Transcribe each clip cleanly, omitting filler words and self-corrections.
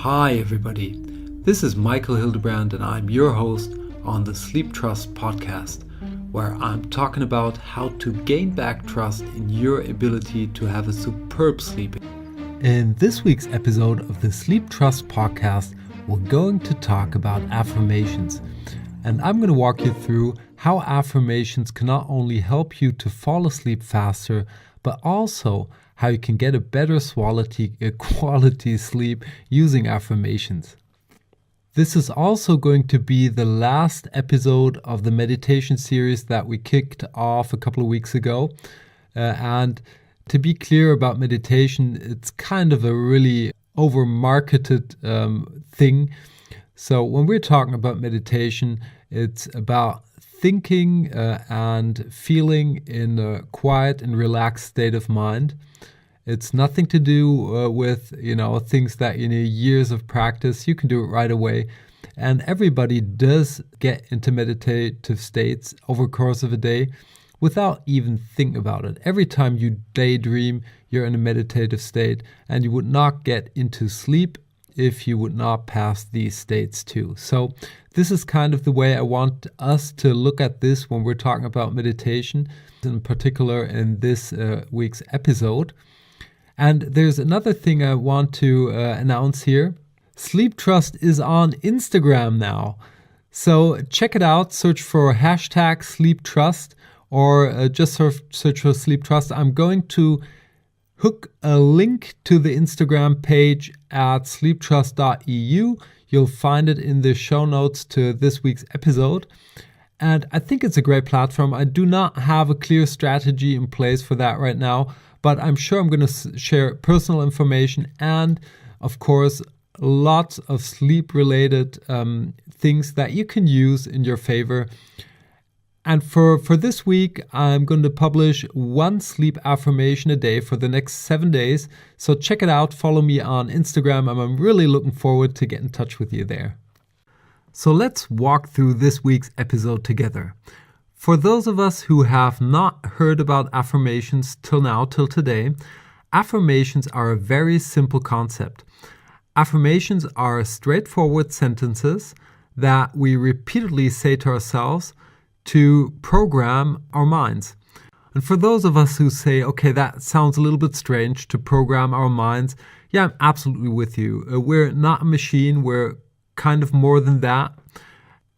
Hi everybody, this is Michael Hildebrandt and I'm your host on the Sleeptrust podcast, where I'm talking about how to gain back trust in your ability to have a superb sleep. In this week's episode of the Sleeptrust podcast, we're going to talk about affirmations. And I'm going to walk you through how affirmations can not only help you to fall asleep faster, but also how you can get a better quality sleep using affirmations. This is also going to be the last episode of the meditation series that we kicked off a couple of weeks ago. And to be clear about meditation, it's kind of a really over-marketed thing. So when we're talking about meditation, it's about thinking and feeling in a quiet and relaxed state of mind. It's nothing to do with, things that you need years of practice. You can do it right away. And everybody does get into meditative states over the course of a day without even thinking about it. Every time you daydream, you're in a meditative state, and you would not get into sleep if you would not pass these states too. So this is kind of the way I want us to look at this when we're talking about meditation, in particular in this week's episode. And there's another thing I want to announce here. Sleeptrust is on Instagram now. So check it out, search for hashtag Sleeptrust or just search for Sleeptrust. I'm going to hook a link to the Instagram page at sleeptrust.eu. You'll find it in the show notes to this week's episode. And I think it's a great platform. I do not have a clear strategy in place for that right now, but I'm sure I'm going to share personal information and, of course, lots of sleep-related things that you can use in your favor. And for this week, I'm going to publish one sleep affirmation a day for the next 7 days. So check it out. Follow me on Instagram. And I'm really looking forward to get in touch with you there. So let's walk through this week's episode together. For those of us who have not heard about affirmations till today, affirmations are a very simple concept. Affirmations are straightforward sentences that we repeatedly say to ourselves to program our minds. And for those of us who say, okay, that sounds a little bit strange to program our minds, yeah, I'm absolutely with you. We're not a machine, we're kind of more than that.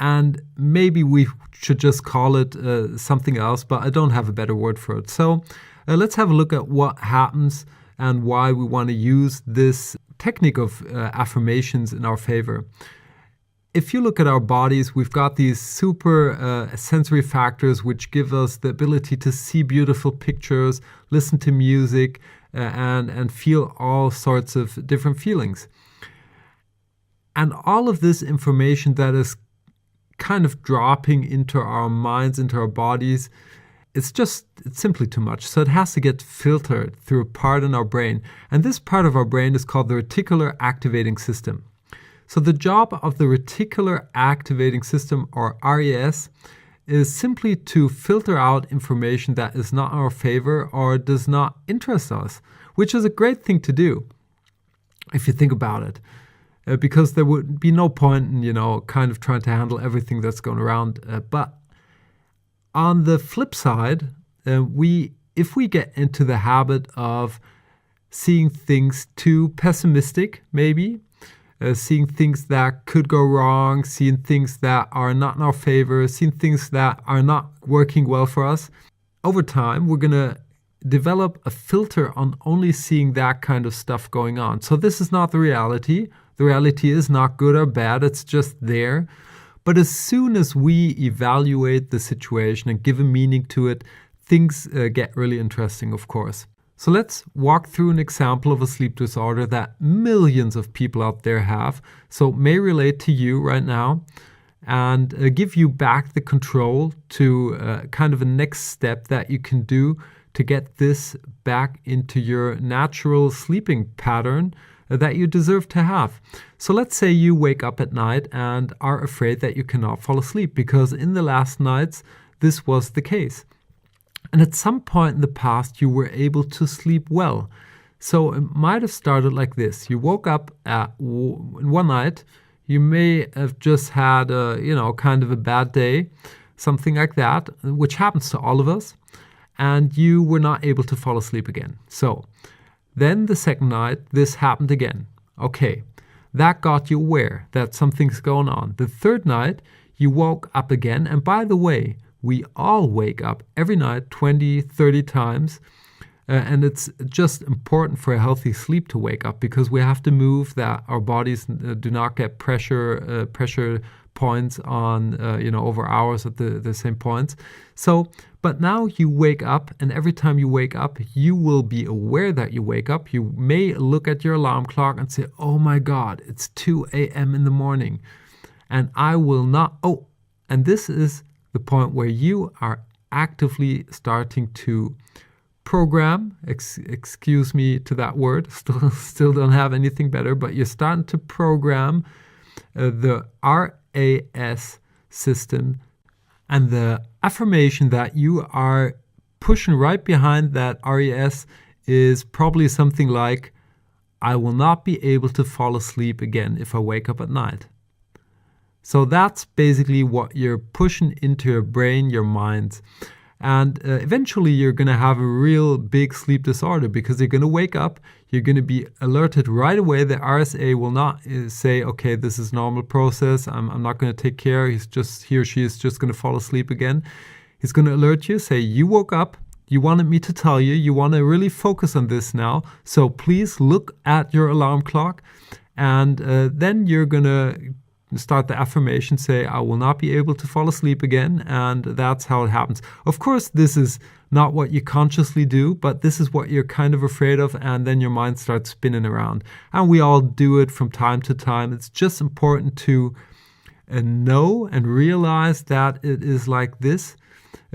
And maybe we should just call it something else, but I don't have a better word for it. So let's have a look at what happens and why we want to use this technique of affirmations in our favor. If you look at our bodies, we've got these super sensory factors which give us the ability to see beautiful pictures, listen to music, and feel all sorts of different feelings. And all of this information that is kind of dropping into our minds, into our bodies, it's simply too much. So it has to get filtered through a part in our brain. And this part of our brain is called the reticular activating system. So the job of the reticular activating system, or RAS, is simply to filter out information that is not in our favor or does not interest us, which is a great thing to do if you think about it. Because there would be no point in, kind of trying to handle everything that's going around. But on the flip side, if we get into the habit of seeing things too pessimistic, maybe, seeing things that could go wrong, seeing things that are not in our favor, seeing things that are not working well for us, over time, we're going to develop a filter on only seeing that kind of stuff going on. So this is not the reality. The reality is not good or bad. It's just there. But as soon as we evaluate the situation and give a meaning to it, things get really interesting, of course. So let's walk through an example of a sleep disorder that millions of people out there have. So it may relate to you right now and give you back the control to kind of a next step that you can do to get this back into your natural sleeping pattern that you deserve to have. So let's say you wake up at night and are afraid that you cannot fall asleep because in the last nights this was the case. And at some point in the past you were able to sleep well. So it might have started like this. You woke up one night, you may have just had kind of a bad day, something like that, which happens to all of us, and you were not able to fall asleep again. So then the second night, this happened again. Okay, that got you aware that something's going on. The third night, you woke up again, and by the way, we all wake up every night 20, 30 times. And it's just important for a healthy sleep to wake up, because we have to move, that our bodies do not get pressure points on over hours at the same points. So, but now you wake up, and every time you wake up, you will be aware that you wake up. You may look at your alarm clock and say, "Oh my God, it's 2 a.m. in the morning, and I will not." Oh, and this is the point where you are actively starting to program, excuse me to that word, still don't have anything better, but you're starting to program the RAS system, and the affirmation that you are pushing right behind that RAS is probably something like, "I will not be able to fall asleep again if I wake up at night." So that's basically what you're pushing into your brain, your mind. And eventually you're going to have a real big sleep disorder, because you're going to wake up, you're going to be alerted right away. The RSA will not say, "Okay, this is normal process. I'm not going to take care. He or she is just going to fall asleep again." He's going to alert you, say, "You woke up. You wanted me to tell you. You want to really focus on this now. So please look at your alarm clock." And then you're going to start the affirmation, say, "I will not be able to fall asleep again," and that's how it happens. Of course, this is not what you consciously do, but this is what you're kind of afraid of, and then your mind starts spinning around. And we all do it from time to time. It's just important to know and realize that it is like this,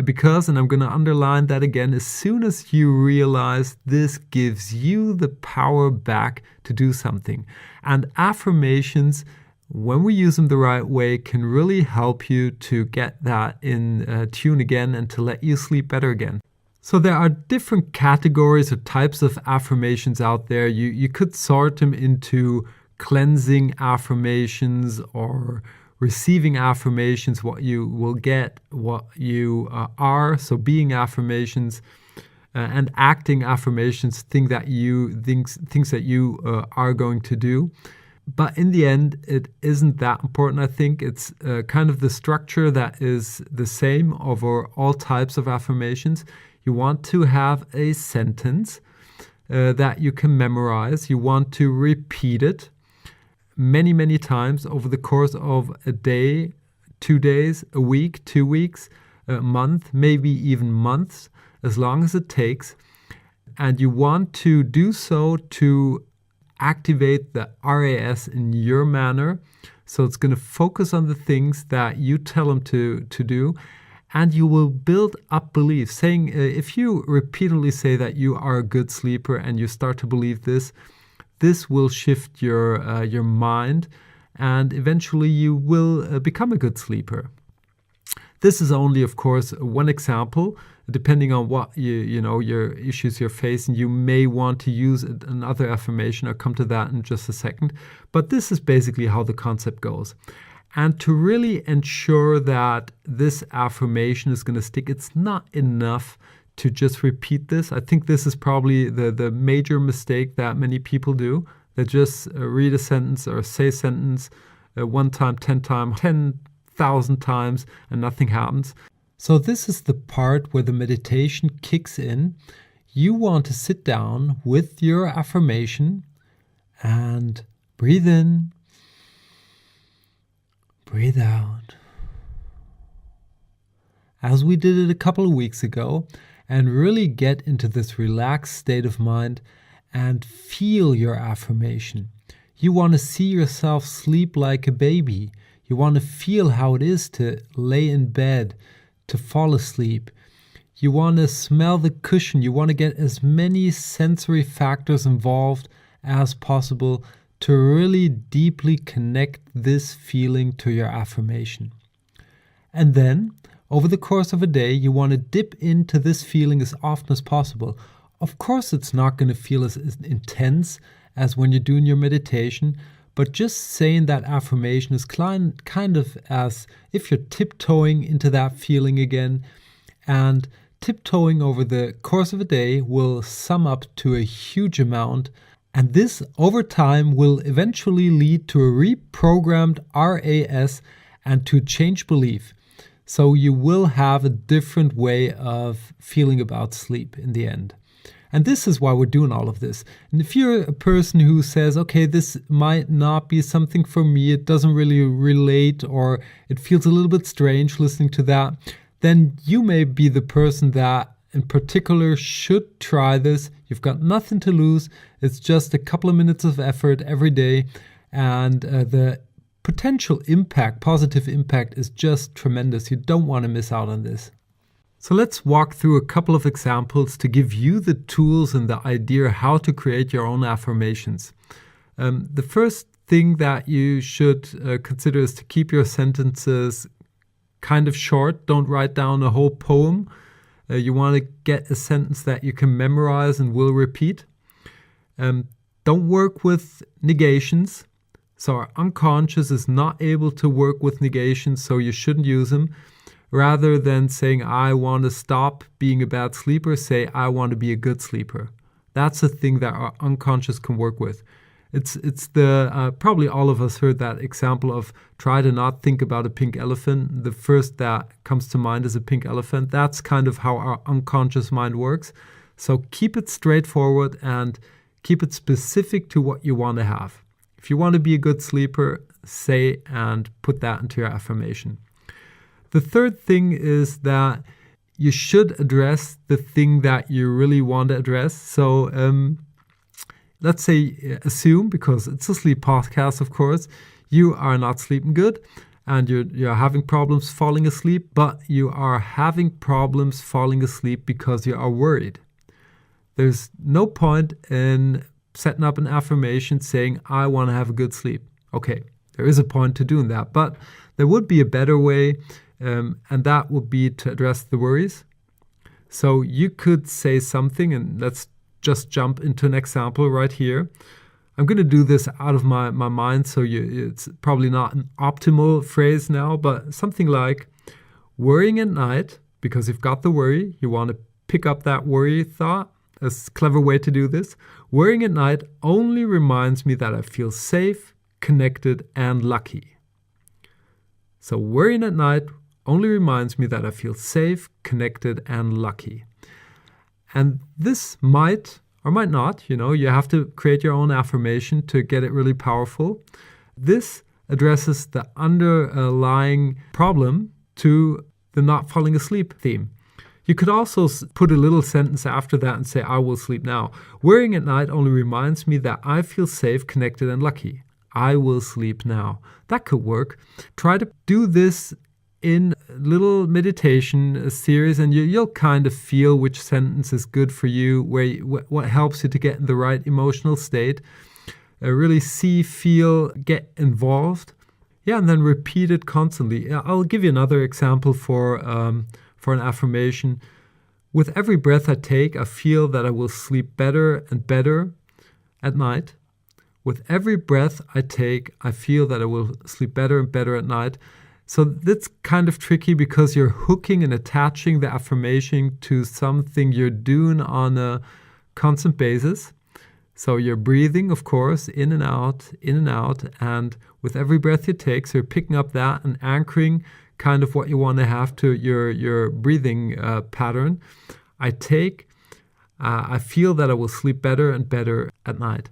because, and I'm going to underline that again, as soon as you realize this gives you the power back to do something. And affirmations, when we use them the right way, can really help you to get that in tune again and to let you sleep better again. So there are different categories or types of affirmations out there. You could sort them into cleansing affirmations or receiving affirmations, what you will get, what you are, so being affirmations, and acting affirmations, things that you are going to do. But in the end, it isn't that important. I think it's kind of the structure that is the same over all types of affirmations. You want to have a sentence that you can memorize. You want to repeat it many, many times over the course of a day, 2 days, a week, 2 weeks, a month, maybe even months, as long as it takes. And you want to do so to activate the RAS in your manner. So it's going to focus on the things that you tell them to do. And you will build up belief. Saying, if you repeatedly say that you are a good sleeper and you start to believe this will shift your mind, and eventually you will become a good sleeper. This is only, of course, one example. Depending on what your issues you're facing, you may want to use another affirmation. I'll come to that in just a second. But this is basically how the concept goes. And to really ensure that this affirmation is going to stick, it's not enough to just repeat this. I think this is probably the major mistake that many people do. They just read a sentence or say a sentence one time, 10,000 times, and nothing happens. So this is the part where the meditation kicks in. You want to sit down with your affirmation and breathe in, breathe out, as we did it a couple of weeks ago, and really get into this relaxed state of mind and feel your affirmation. You want to see yourself sleep like a baby. You want to feel how it is to lay in bed, to fall asleep. You want to smell the cushion. You want to get as many sensory factors involved as possible to really deeply connect this feeling to your affirmation. And then, over the course of a day, you want to dip into this feeling as often as possible. Of course, it's not going to feel as intense as when you're doing your meditation, but just saying that affirmation is kind of as if you're tiptoeing into that feeling again. And tiptoeing over the course of a day will sum up to a huge amount. And this, over time, will eventually lead to a reprogrammed RAS and to change belief. So you will have a different way of feeling about sleep in the end. And this is why we're doing all of this. And if you're a person who says, okay, this might not be something for me, it doesn't really relate, or it feels a little bit strange listening to that, then you may be the person that in particular should try this. You've got nothing to lose. It's just a couple of minutes of effort every day. And the potential impact, positive impact, is just tremendous. You don't want to miss out on this. So let's walk through a couple of examples to give you the tools and the idea how to create your own affirmations. The first thing that you should consider is to keep your sentences kind of short. Don't write down a whole poem. You want to get a sentence that you can memorize and will repeat. Don't work with negations. So our unconscious is not able to work with negations, so you shouldn't use them. Rather than saying, I want to stop being a bad sleeper, say, I want to be a good sleeper. That's the thing that our unconscious can work with. It's the probably all of us heard that example of try to not think about a pink elephant. The first that comes to mind is a pink elephant. That's kind of how our unconscious mind works. So keep it straightforward and keep it specific to what you want to have. If you want to be a good sleeper, say and put that into your affirmation. The third thing is that you should address the thing that you really want to address. So let's say, assume, because it's a sleep podcast, of course, you are not sleeping good and you're having problems falling asleep, but you are having problems falling asleep because you are worried. There's no point in setting up an affirmation saying, I want to have a good sleep. Okay, there is a point to doing that, but there would be a better way. And that would be to address the worries. So you could say something, and let's just jump into an example right here. I'm going to do this out of my mind, so it's probably not an optimal phrase now, but something like worrying at night, because you've got the worry, you want to pick up that worry thought. A clever way to do this. Worrying at night only reminds me that I feel safe, connected, and lucky. So worrying at night only reminds me that I feel safe, connected, and lucky. And this might or might not, you have to create your own affirmation to get it really powerful. This addresses the underlying problem to the not falling asleep theme. You could also put a little sentence after that and say, I will sleep now. Worrying at night only reminds me that I feel safe, connected, and lucky. I will sleep now. That could work. Try to do this in a little meditation series, and you'll kind of feel which sentence is good for you, what helps you to get in the right emotional state. Really see, feel, get involved. Yeah, and then repeat it constantly. I'll give you another example for an affirmation. With every breath I take, I feel that I will sleep better and better at night. With every breath I take, I feel that I will sleep better and better at night. So that's kind of tricky because you're hooking and attaching the affirmation to something you're doing on a constant basis. So you're breathing, of course, in and out, and with every breath you take, so you're picking up that and anchoring kind of what you want to have to your breathing pattern. I feel that I will sleep better and better at night.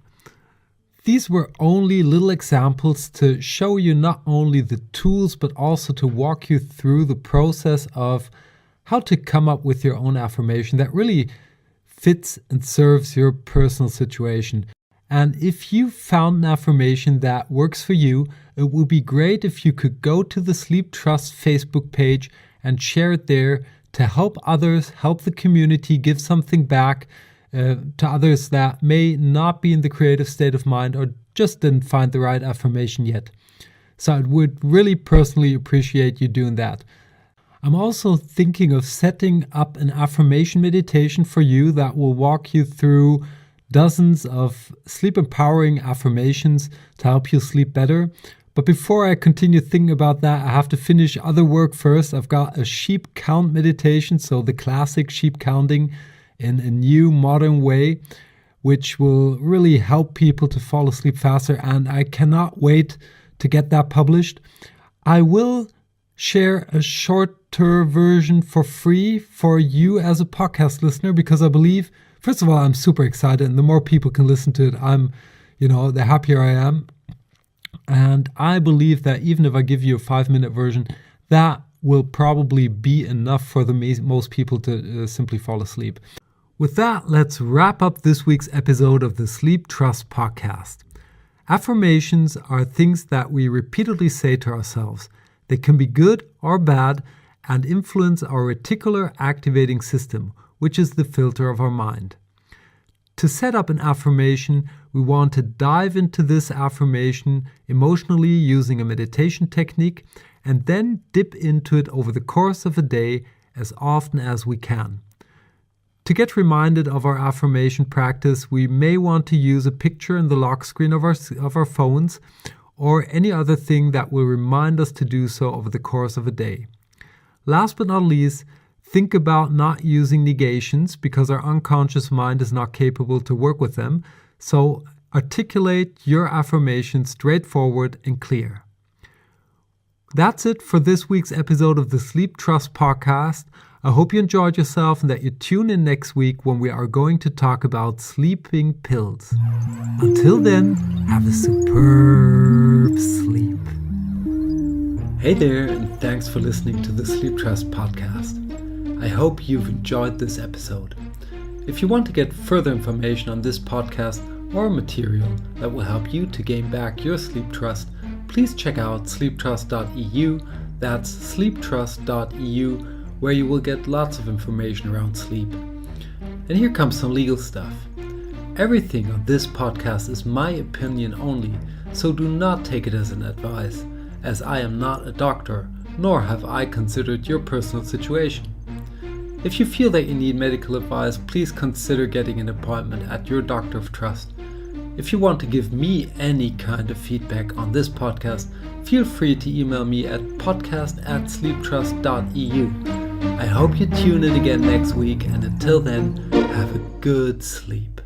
These were only little examples to show you not only the tools, but also to walk you through the process of how to come up with your own affirmation that really fits and serves your personal situation. And if you found an affirmation that works for you, it would be great if you could go to the Sleeptrust Facebook page and share it there to help others, help the community, give something back to others that may not be in the creative state of mind or just didn't find the right affirmation yet. So I would really personally appreciate you doing that. I'm also thinking of setting up an affirmation meditation for you that will walk you through dozens of sleep empowering affirmations to help you sleep better. But before I continue thinking about that, I have to finish other work first. I've got a sheep count meditation, so the classic sheep counting in a new modern way, which will really help people to fall asleep faster. And I cannot wait to get that published. I will share a shorter version for free for you as a podcast listener, because I believe, first of all, I'm super excited, and the more people can listen to it, the happier I am. And I believe that even if I give you a 5-minute version, that will probably be enough for the most people to simply fall asleep. With that, let's wrap up this week's episode of the Sleeptrust podcast. Affirmations are things that we repeatedly say to ourselves. They can be good or bad and influence our reticular activating system, which is the filter of our mind. To set up an affirmation, we want to dive into this affirmation emotionally using a meditation technique and then dip into it over the course of a day as often as we can. To get reminded of our affirmation practice, we may want to use a picture in the lock screen of our phones or any other thing that will remind us to do so over the course of a day. Last but not least, think about not using negations because our unconscious mind is not capable to work with them. So articulate your affirmation straightforward and clear. That's it for this week's episode of the Sleeptrust podcast. I hope you enjoyed yourself and that you tune in next week when we are going to talk about sleeping pills. Until then, have a superb sleep. Hey there, and thanks for listening to the Sleeptrust podcast. I hope you've enjoyed this episode. If you want to get further information on this podcast or material that will help you to gain back your sleep trust, please check out sleeptrust.eu. That's sleeptrust.eu, where you will get lots of information around sleep. And here comes some legal stuff. Everything on this podcast is my opinion only, so do not take it as an advice, as I am not a doctor, nor have I considered your personal situation. If you feel that you need medical advice, please consider getting an appointment at your doctor of trust. If you want to give me any kind of feedback on this podcast, feel free to email me at podcast@sleeptrust.eu. I hope you tune in again next week, and until then, have a good sleep.